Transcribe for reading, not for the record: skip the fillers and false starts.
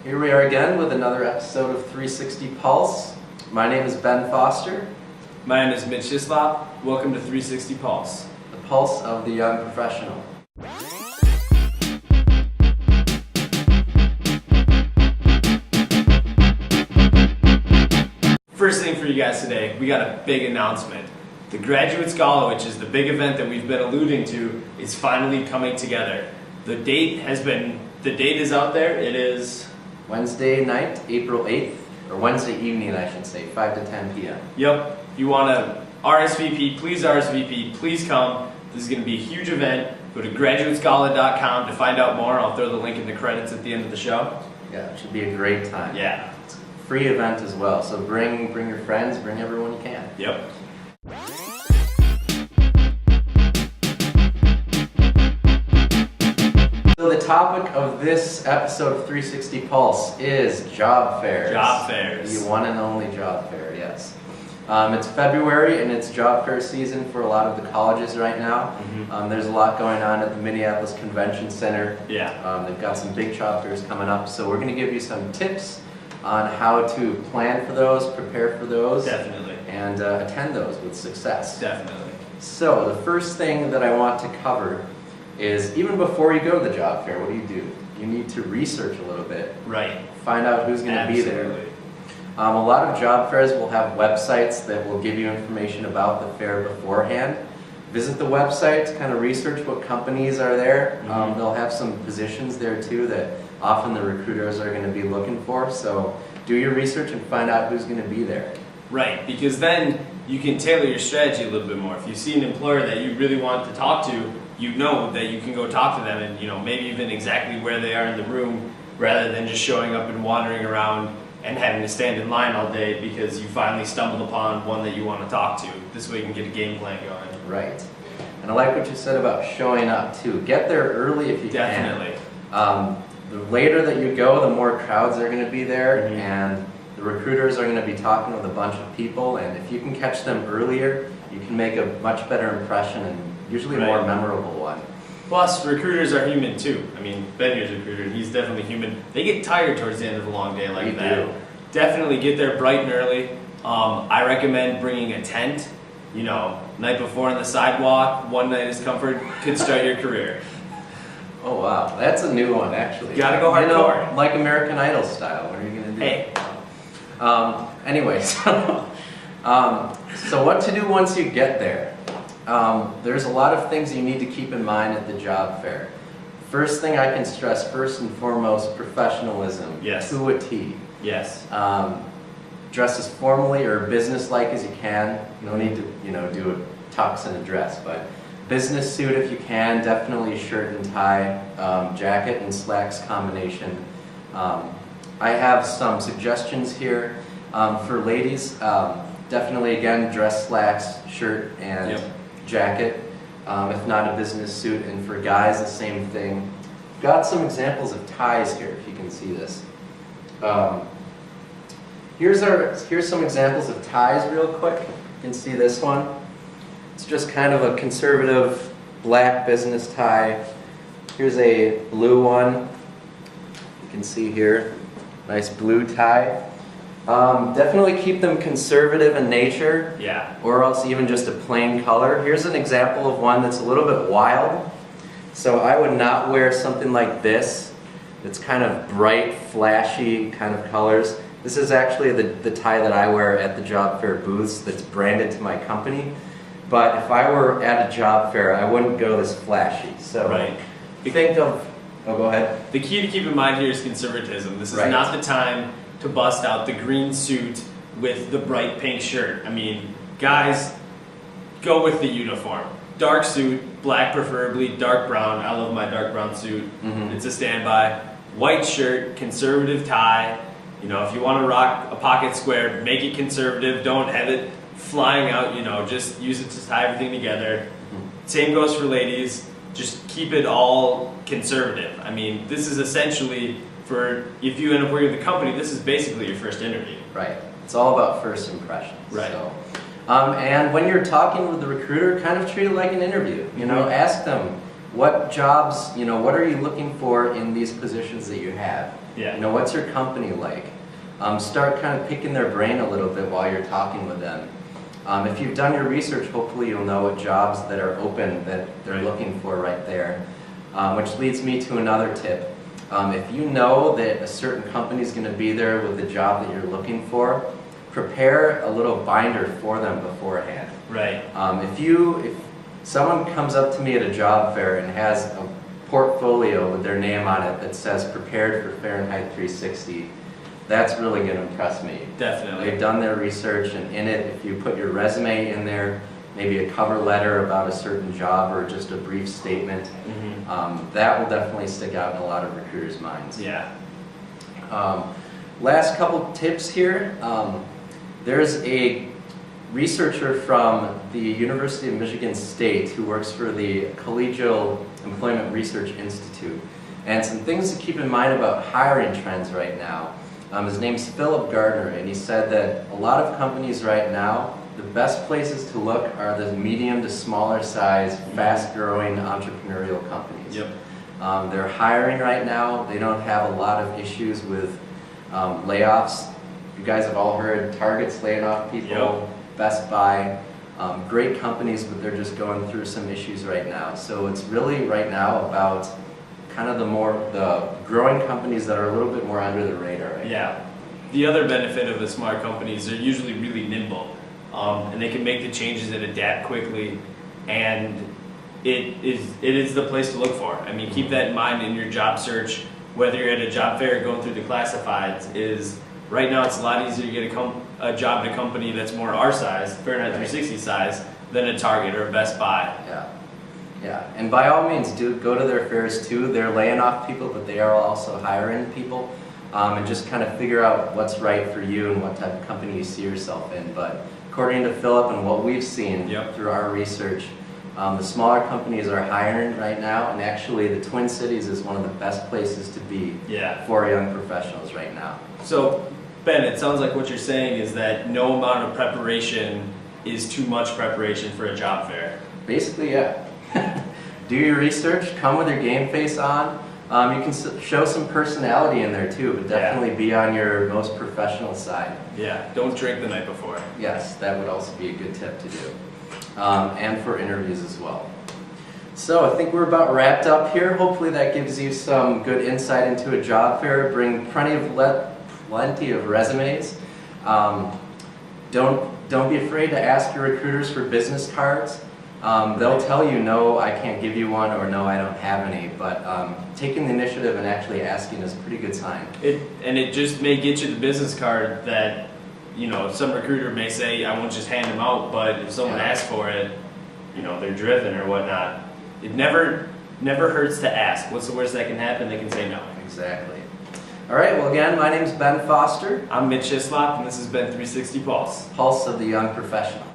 Here we are again with another episode of 360 Pulse. My name is Ben Foster. My name is Mitch Hislop. Welcome to 360 Pulse. The pulse of the young professional. First thing for you guys today, we got a big announcement. The Graduates Gala, which is the big event that we've been alluding to, is finally coming together. The date is out there. It is Wednesday night, April 8th, or Wednesday evening I should say, 5 to 10 p.m. Yep. If you want to RSVP, please come. This is going to be a huge event. Go to graduatesgala.com to find out more. I'll throw the link in the credits at the end of the show. Yeah, it should be a great time. Yeah. It's a free event as well, so bring your friends, bring everyone you can. Yep. So the topic of this episode of 360 Pulse is job fairs. Job fairs. The one and only job fair, yes. It's February and it's job fair season for a lot of the colleges right now. Mm-hmm. There's a lot going on at the Minneapolis Convention Center. Yeah. They've got some big job fairs coming up, so we're going to give you some tips on how to plan for those, prepare for those, Definitely. and attend those with success. Definitely. So the first thing that I want to cover is even before you go to the job fair, what do? You need to research a little bit. Right. Find out who's going to be there. Absolutely. A lot of job fairs will have websites that will give you information about the fair beforehand. Visit the website, kind of research what companies are there. Mm-hmm. They'll have some positions there too that often the recruiters are going to be looking for. So do your research and find out who's going to be there. Right, because then you can tailor your strategy a little bit more. If you see an employer that you really want to talk to, you know that you can go talk to them and maybe even exactly where they are in the room rather than just showing up and wandering around and having to stand in line all day because you finally stumbled upon one that you want to talk to. This way you can get a game plan going. Right. And I like what you said about showing up too. Get there early if you Definitely. can. The later that you go, the more crowds are going to be there, Mm-hmm. and the recruiters are going to be talking with a bunch of people, and if you can catch them earlier, you can make a much better impression and usually a more memorable one. Plus, recruiters are human too. I mean, Ben here's a recruiter, and he's definitely human. They get tired towards the end of a long day like that. Do. Definitely get there bright and early. I recommend bringing a tent. Night before on the sidewalk, one night is comfort, could start your career. Oh wow, that's a new one actually. Gotta go hardcore. Like American Idol style. What are you gonna do? Hey. Anyway, so what to do once you get there? There's a lot of things you need to keep in mind at the job fair. First thing I can stress, first and foremost, professionalism. Yes. To a T. Yes. Dress as formally or business-like as you can. You don't need to, do a tux and a dress, but business suit if you can. Definitely shirt and tie, jacket and slacks combination. I have some suggestions here for ladies. Definitely, again, dress slacks, shirt, and jacket. If not a business suit, and for guys, the same thing. Got some examples of ties here, if you can see this. Here's some examples of ties real quick. You can see this one. It's just kind of a conservative black business tie. Here's a blue one. You can see here, nice blue tie. Definitely keep them conservative in nature, or else even just a plain color. Here's an example of one that's a little bit wild. So I would not wear something like this. It's kind of bright, flashy kind of colors. This is actually the tie that I wear at the job fair booths that's branded to my company. But if I were at a job fair, I wouldn't go this flashy. So think of, go ahead. The key to keep in mind here is conservatism. This is not the time to bust out the green suit with the bright pink shirt. I mean, guys, go with the uniform. Dark suit, black preferably, dark brown. I love my dark brown suit. Mm-hmm. It's a standby. White shirt, conservative tie. If you want to rock a pocket square, make it conservative. Don't have it flying out, just use it to tie everything together. Mm-hmm. Same goes for ladies. Just keep it all conservative. I mean, this is essentially if you end up working with the company, this is basically your first interview. Right. It's all about first impressions. Right. So, and when you're talking with the recruiter, kind of treat it like an interview. Ask them, what jobs, what are you looking for in these positions that you have? Yeah. What's your company like? Start kind of picking their brain a little bit while you're talking with them. If you've done your research, hopefully you'll know what jobs that are open that they're looking for right there. Which leads me to another tip. If you know that a certain company is going to be there with the job that you're looking for, prepare a little binder for them beforehand. Right. If someone comes up to me at a job fair and has a portfolio with their name on it that says prepared for Fahrenheit 360, that's really going to impress me. Definitely. They've done their research, and in it, if you put your resume in there, maybe a cover letter about a certain job or just a brief statement, that will definitely stick out in a lot of recruiters' minds. Yeah. Last couple tips here. There's a researcher from the University of Michigan State who works for the Collegial Employment Research Institute. And some things to keep in mind about hiring trends right now. His name's Philip Gardner, and he said that a lot of companies right now, the best places to look are the medium to smaller size, fast-growing entrepreneurial companies. Yep. They're hiring right now. They don't have a lot of issues with layoffs. You guys have all heard Target's laying off people, Yep. Best Buy, great companies, but they're just going through some issues right now. So it's really right now about kind of the growing companies that are a little bit more under the radar right now. Yeah. The other benefit of the smart companies, they're usually really nimble, and they can make the changes and adapt quickly, and it is the place to look for. I mean, keep that in mind in your job search, whether you're at a job fair or going through the classifieds. Is right now it's a lot easier to get a job at a company that's more our size, Fahrenheit 360 size, than a Target or a Best Buy. Yeah. Yeah, and by all means, do go to their fairs too. They're laying off people, but they are also hiring people, and just kind of figure out what's right for you and what type of company you see yourself in. But according to Philip and what we've seen through our research, the smaller companies are hiring right now, and actually the Twin Cities is one of the best places to be for young professionals right now. So, Ben, it sounds like what you're saying is that no amount of preparation is too much preparation for a job fair. Basically, yeah. Do your research, come with your game face on. You can show some personality in there too, but definitely be on your most professional side. Yeah, don't drink the night before. Yes, that would also be a good tip to do. And for interviews as well. So I think we're about wrapped up here. Hopefully that gives you some good insight into a job fair. Bring plenty of resumes. Don't be afraid to ask your recruiters for business cards. They'll tell you, no, I can't give you one, or no, I don't have any, but taking the initiative and actually asking is a pretty good sign. It just may get you the business card that, some recruiter may say, I won't just hand them out, but if someone asks for it, they're driven or whatnot. It never hurts to ask. What's the worst that can happen? They can say no. Exactly. All right, well again, my name's Ben Foster. I'm Mitch Hislop, and this has been 360 Pulse. Pulse of the Young Professional.